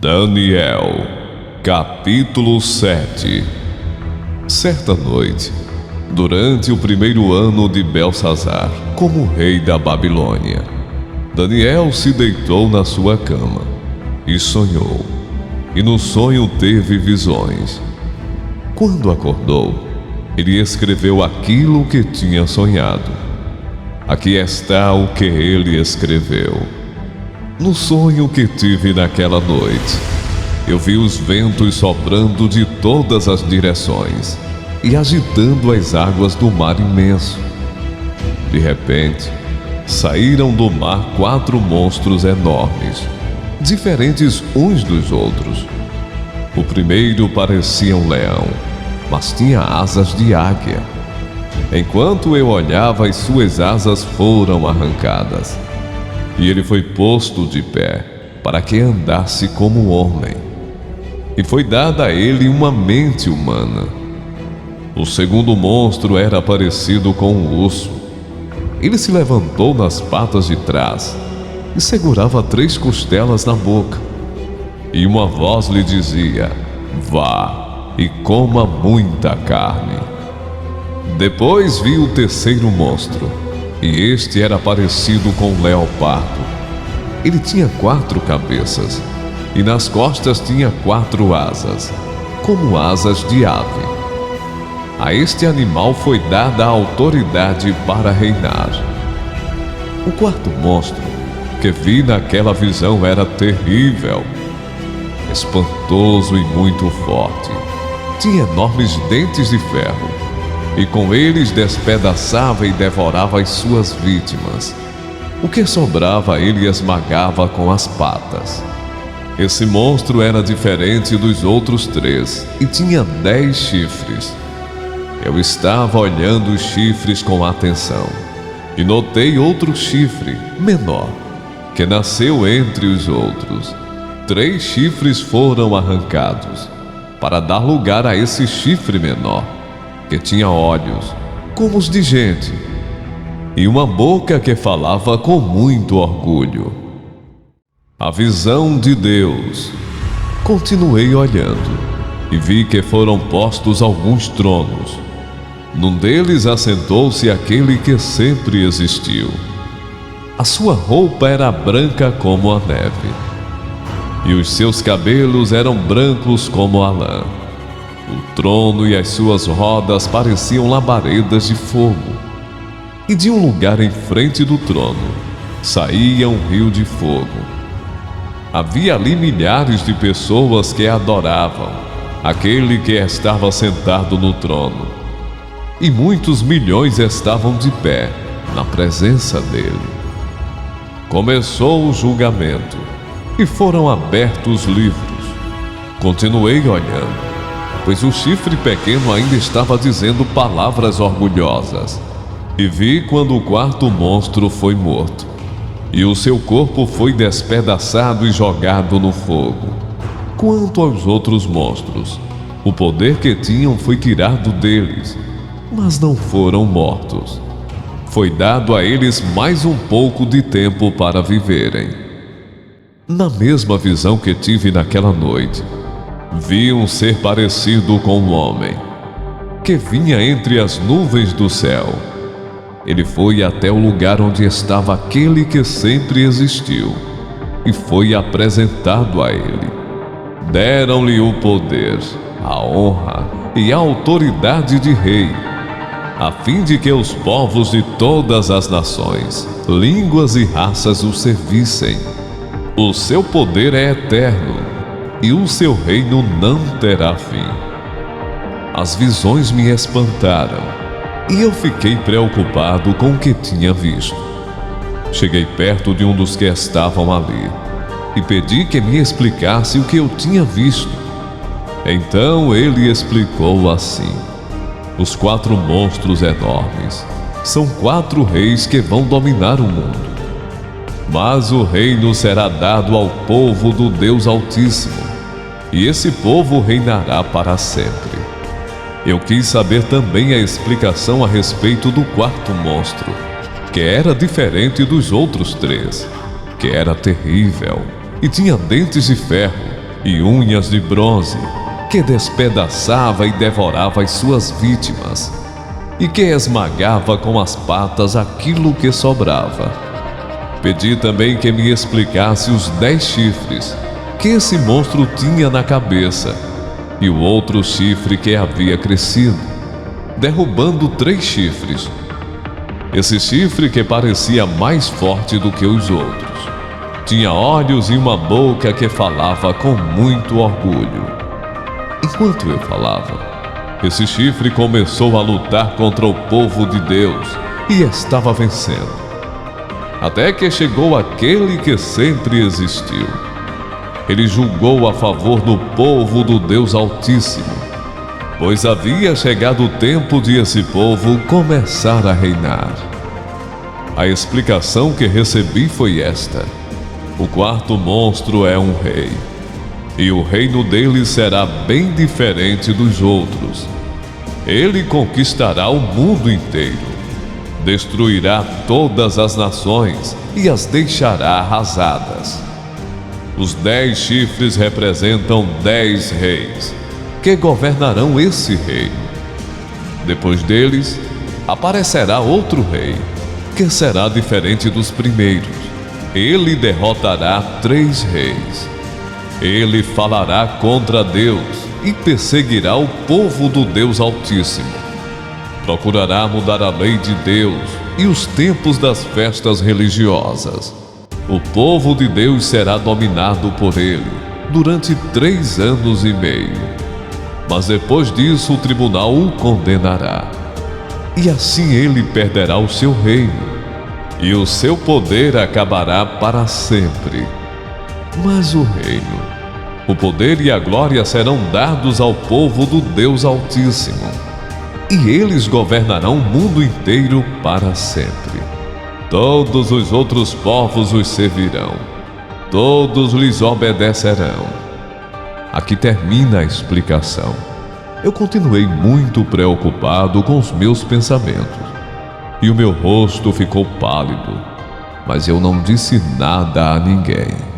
Daniel, capítulo 7. Certa noite, durante o primeiro ano de Belsazar, como rei da Babilônia, Daniel se deitou na sua cama e sonhou, e no sonho teve visões. Quando acordou, ele escreveu aquilo que tinha sonhado. Aqui está o que ele escreveu. No sonho que tive naquela noite, eu vi os ventos soprando de todas as direções e agitando as águas do mar imenso. De repente, saíram do mar 4 monstros enormes, diferentes uns dos outros. O primeiro parecia um leão, mas tinha asas de águia. Enquanto eu olhava, as suas asas foram arrancadas, e ele foi posto de pé, para que andasse como homem. E foi dada a ele uma mente humana. O segundo monstro era parecido com um urso. Ele se levantou nas patas de trás e segurava 3 costelas na boca. E uma voz lhe dizia: "Vá e coma muita carne." Depois vi o terceiro monstro, e este era parecido com um leopardo. Ele tinha 4 cabeças, e nas costas tinha 4 asas, como asas de ave. A este animal foi dada a autoridade para reinar. O quarto monstro que vi naquela visão era terrível, espantoso e muito forte. Tinha enormes dentes de ferro, e com eles despedaçava e devorava as suas vítimas. O que sobrava ele esmagava com as patas. Esse monstro era diferente dos outros 3 e tinha 10 chifres. Eu estava olhando os chifres com atenção e notei outro chifre, menor, que nasceu entre os outros. 3 chifres foram arrancados para dar lugar a esse chifre menor, que tinha olhos como os de gente e uma boca que falava com muito orgulho. A visão de Deus. Continuei olhando e vi que foram postos alguns tronos. Num deles assentou-se aquele que sempre existiu. A sua roupa era branca como a neve, e os seus cabelos eram brancos como a lã. O trono e as suas rodas pareciam labaredas de fogo, e de um lugar em frente do trono saía um rio de fogo. Havia ali milhares de pessoas que adoravam aquele que estava sentado no trono, e muitos milhões estavam de pé na presença dele. Começou o julgamento, e foram abertos livros. Continuei olhando, pois o chifre pequeno ainda estava dizendo palavras orgulhosas. E vi quando o quarto monstro foi morto, e o seu corpo foi despedaçado e jogado no fogo. Quanto aos outros monstros, o poder que tinham foi tirado deles, mas não foram mortos. Foi dado a eles mais um pouco de tempo para viverem. Na mesma visão que tive naquela noite, vi um ser parecido com um homem, que vinha entre as nuvens do céu. Ele foi até o lugar onde estava aquele que sempre existiu, e foi apresentado a ele. Deram-lhe o poder, a honra e a autoridade de rei, a fim de que os povos de todas as nações, línguas e raças o servissem. O seu poder é eterno, e o seu reino não terá fim. As visões me espantaram, e eu fiquei preocupado com o que tinha visto. Cheguei perto de um dos que estavam ali e pedi que me explicasse o que eu tinha visto. Então ele explicou assim: os 4 monstros enormes são 4 reis que vão dominar o mundo. Mas o reino será dado ao povo do Deus Altíssimo, e esse povo reinará para sempre. Eu quis saber também a explicação a respeito do quarto monstro, que era diferente dos outros 3, que era terrível e tinha dentes de ferro e unhas de bronze, que despedaçava e devorava as suas vítimas, e que esmagava com as patas aquilo que sobrava. Pedi também que me explicasse os 10 chifres que esse monstro tinha na cabeça, e o outro chifre que havia crescido, derrubando 3 chifres. Esse chifre, que parecia mais forte do que os outros, tinha olhos e uma boca que falava com muito orgulho. Enquanto eu falava, esse chifre começou a lutar contra o povo de Deus e estava vencendo, até que chegou aquele que sempre existiu. Ele julgou a favor do povo do Deus Altíssimo, pois havia chegado o tempo de esse povo começar a reinar. A explicação que recebi foi esta: o quarto monstro é um rei, e o reino dele será bem diferente dos outros. Ele conquistará o mundo inteiro, destruirá todas as nações e as deixará arrasadas. Os 10 chifres representam 10 reis, que governarão esse reino. Depois deles, aparecerá outro rei, que será diferente dos primeiros. Ele derrotará 3 reis. Ele falará contra Deus e perseguirá o povo do Deus Altíssimo. Procurará mudar a lei de Deus e os tempos das festas religiosas. O povo de Deus será dominado por ele durante 3 anos e meio. Mas depois disso o tribunal o condenará. E assim ele perderá o seu reino, e o seu poder acabará para sempre. Mas o reino, o poder e a glória serão dados ao povo do Deus Altíssimo, e eles governarão o mundo inteiro para sempre. Todos os outros povos os servirão, todos lhes obedecerão. Aqui termina a explicação. Eu continuei muito preocupado com os meus pensamentos, e o meu rosto ficou pálido, mas eu não disse nada a ninguém.